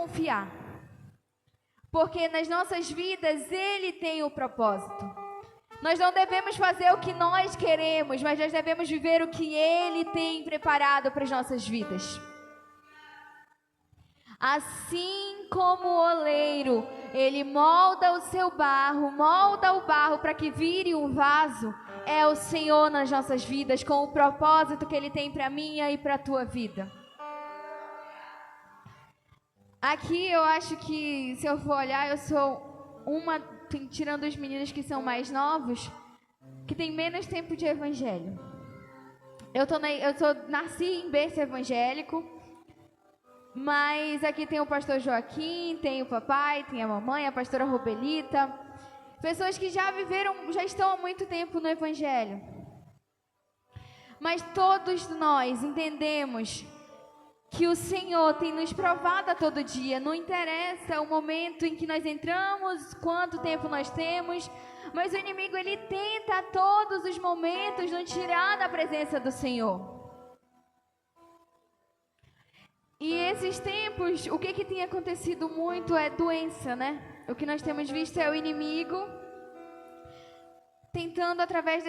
confiar. Porque nas nossas vidas Ele tem o propósito. Nós não devemos fazer o que nós queremos, mas nós devemos viver o que Ele tem preparado para as nossas vidas. Assim como o oleiro, ele molda o seu barro, molda o barro para que vire um vaso, é o Senhor nas nossas vidas, com o propósito que Ele tem para a minha e para a tua vida. Aqui eu acho que, se eu for olhar, eu sou uma, tirando os meninos que são mais novos, que tem menos tempo de evangelho. Eu nasci em berço evangélico, mas aqui tem o pastor Joaquim, tem o papai, tem a mamãe, a pastora Robelita. Pessoas que já estão há muito tempo no evangelho. Mas todos nós entendemos que o Senhor tem nos provado a todo dia. Não interessa o momento em que nós entramos, quanto tempo nós temos, mas o inimigo, ele tenta a todos os momentos nos tirar da presença do Senhor. E esses tempos, o que tem acontecido muito é doença, né? O que nós temos visto é o inimigo tentando, através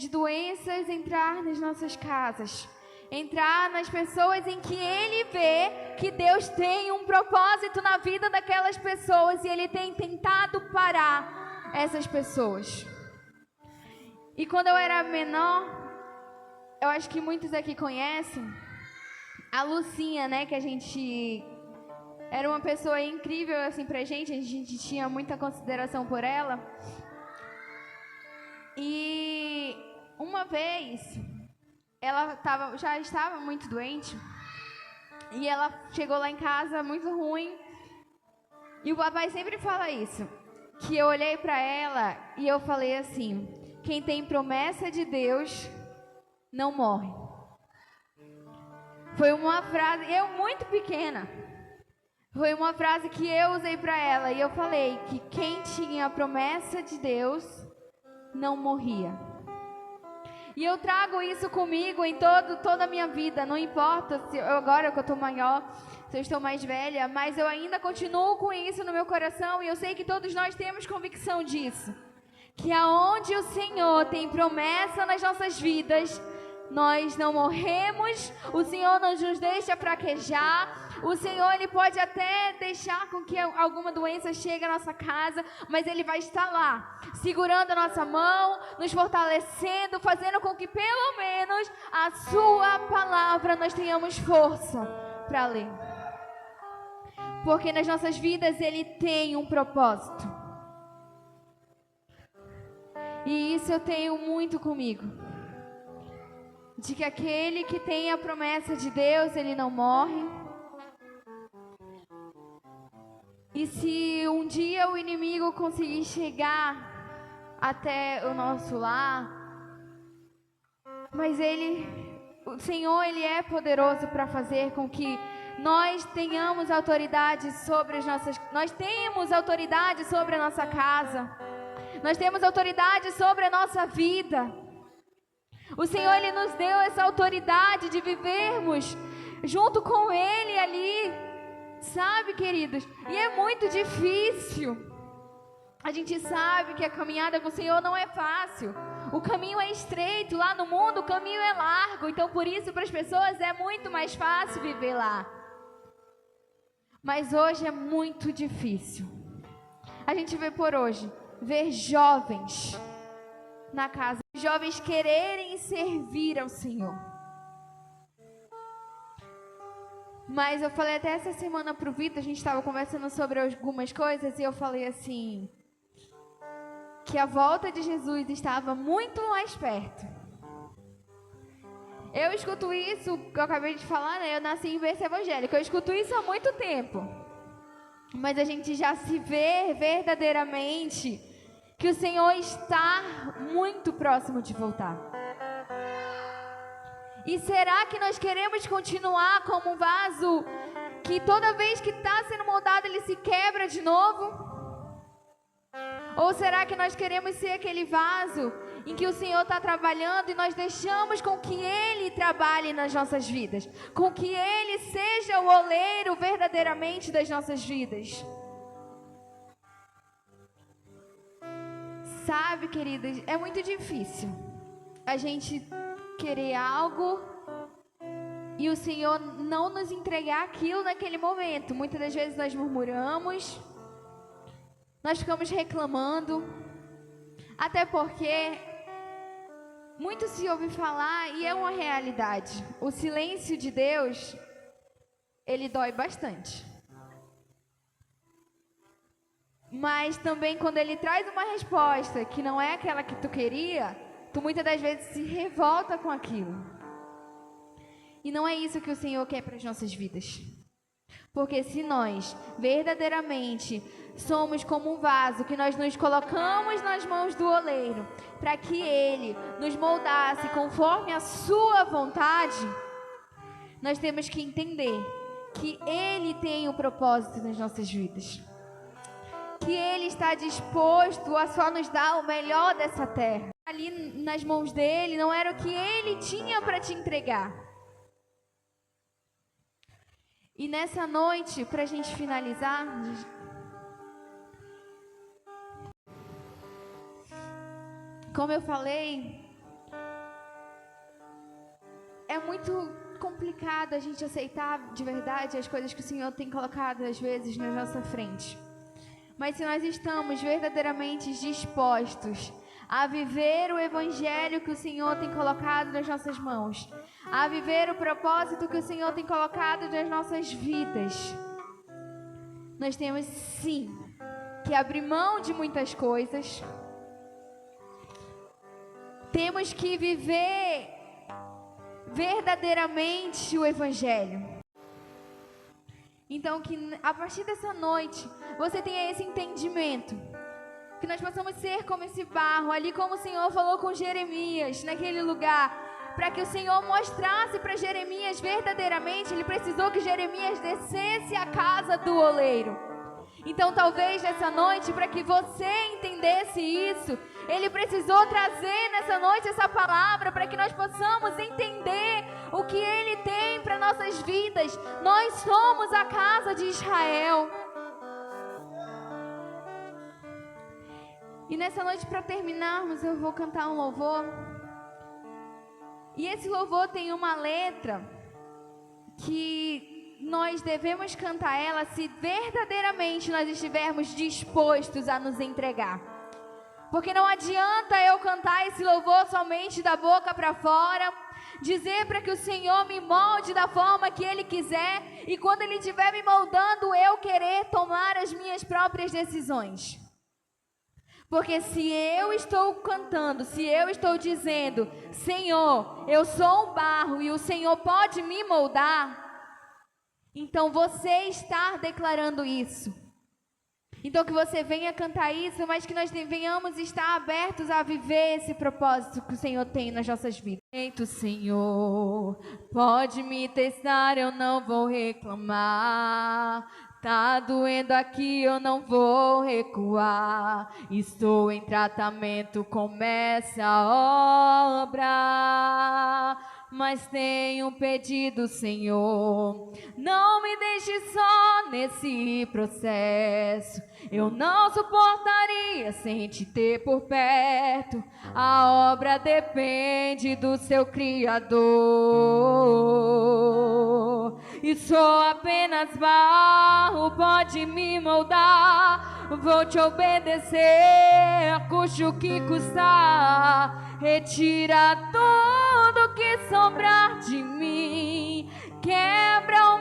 de doenças, entrar nas nossas casas. Entrar nas pessoas em que ele vê que Deus tem um propósito na vida daquelas pessoas e ele tem tentado parar essas pessoas. E quando eu era menor, eu acho que muitos aqui conhecem a Lucinha, né, que a gente era uma pessoa incrível assim pra gente, a gente tinha muita consideração por ela. E uma vez ela já estava muito doente e ela chegou lá em casa muito ruim. E o papai sempre fala isso, que eu olhei para ela e eu falei assim: quem tem promessa de Deus não morre. Foi uma frase, eu muito pequena, foi uma frase que eu usei para ela e eu falei que quem tinha a promessa de Deus não morria. E eu trago isso comigo em toda a minha vida. Não importa se agora que eu estou maior, se eu estou mais velha, mas eu ainda continuo com isso no meu coração e eu sei que todos nós temos convicção disso. Que aonde o Senhor tem promessa nas nossas vidas, nós não morremos, o Senhor não nos deixa fraquejar. O Senhor, Ele pode até deixar com que alguma doença chegue à nossa casa, mas Ele vai estar lá, segurando a nossa mão, nos fortalecendo, fazendo com que pelo menos a Sua palavra nós tenhamos força para ler. Porque nas nossas vidas Ele tem um propósito. E isso eu tenho muito comigo. De que aquele que tem a promessa de Deus, ele não morre. E se um dia o inimigo conseguir chegar até o nosso lar, mas o Senhor, Ele é poderoso para fazer com que nós tenhamos autoridade sobre nós temos autoridade sobre a nossa casa. Nós temos autoridade sobre a nossa vida. O Senhor, Ele nos deu essa autoridade de vivermos junto com Ele ali, sabe, queridos? E é muito difícil. A gente sabe que a caminhada com o Senhor não é fácil. O caminho é estreito, lá no mundo o caminho é largo. Então, por isso, para as pessoas é muito mais fácil viver lá. Mas hoje é muito difícil. A gente vê por hoje, ver jovens na casa, jovens quererem servir ao Senhor. Mas eu falei até essa semana pro Vitor, a gente estava conversando sobre algumas coisas e eu falei assim, que a volta de Jesus estava muito mais perto. Eu escuto isso, que eu acabei de falar, né? Eu nasci em berço evangélico, eu escuto isso há muito tempo. Mas a gente já se vê verdadeiramente que o Senhor está muito próximo de voltar. E será que nós queremos continuar como um vaso que toda vez que está sendo moldado ele se quebra de novo? Ou será que nós queremos ser aquele vaso em que o Senhor está trabalhando e nós deixamos com que Ele trabalhe nas nossas vidas, com que Ele seja o oleiro verdadeiramente das nossas vidas. Sabe, queridas, é muito difícil a gente querer algo e o Senhor não nos entregar aquilo naquele momento. Muitas das vezes nós murmuramos, nós ficamos reclamando, até porque muito se ouve falar e é uma realidade. O silêncio de Deus, ele dói bastante. Mas também quando Ele traz uma resposta que não é aquela que tu queria, tu muitas das vezes se revolta com aquilo. E não é isso que o Senhor quer para as nossas vidas. Porque se nós verdadeiramente somos como um vaso que nós nos colocamos nas mãos do oleiro, para que Ele nos moldasse conforme a sua vontade, nós temos que entender que Ele tem um propósito nas nossas vidas. Que Ele está disposto a só nos dar o melhor dessa terra. Ali nas mãos dEle não era o que Ele tinha para te entregar. E nessa noite, para a gente finalizar, como eu falei, é muito complicado a gente aceitar de verdade as coisas que o Senhor tem colocado às vezes na nossa frente. Mas se nós estamos verdadeiramente dispostos a viver o evangelho que o Senhor tem colocado nas nossas mãos, a viver o propósito que o Senhor tem colocado nas nossas vidas, nós temos sim que abrir mão de muitas coisas. Temos que viver verdadeiramente o evangelho. Então, que a partir dessa noite, você tenha esse entendimento. Que nós possamos ser como esse barro, ali como o Senhor falou com Jeremias, naquele lugar. Para que o Senhor mostrasse para Jeremias verdadeiramente, Ele precisou que Jeremias descesse à casa do oleiro. Então, talvez nessa noite, para que você entendesse isso, Ele precisou trazer nessa noite essa palavra para que nós possamos entender o que Ele tem para nossas vidas. Nós somos a casa de Israel. E nessa noite, para terminarmos, eu vou cantar um louvor. E esse louvor tem uma letra que nós devemos cantar ela se verdadeiramente nós estivermos dispostos a nos entregar. Porque não adianta eu cantar esse louvor somente da boca para fora, dizer para que o Senhor me molde da forma que Ele quiser, e quando Ele estiver me moldando, eu querer tomar as minhas próprias decisões. Porque se eu estou cantando, se eu estou dizendo, Senhor, eu sou um barro e o Senhor pode me moldar, então você está declarando isso. Então que você venha cantar isso, mas que nós venhamos estar abertos a viver esse propósito que o Senhor tem nas nossas vidas. Eita, Senhor, pode me testar, eu não vou reclamar. Tá doendo aqui, eu não vou recuar. Estou em tratamento, começa a obra. Mas tenho pedido, Senhor, não me deixe só nesse processo. Eu não suportaria sem te ter por perto. A obra depende do seu Criador. E sou apenas barro, pode me moldar. Vou te obedecer, custe o que custar. Retira tudo que sobrar de mim. Quebra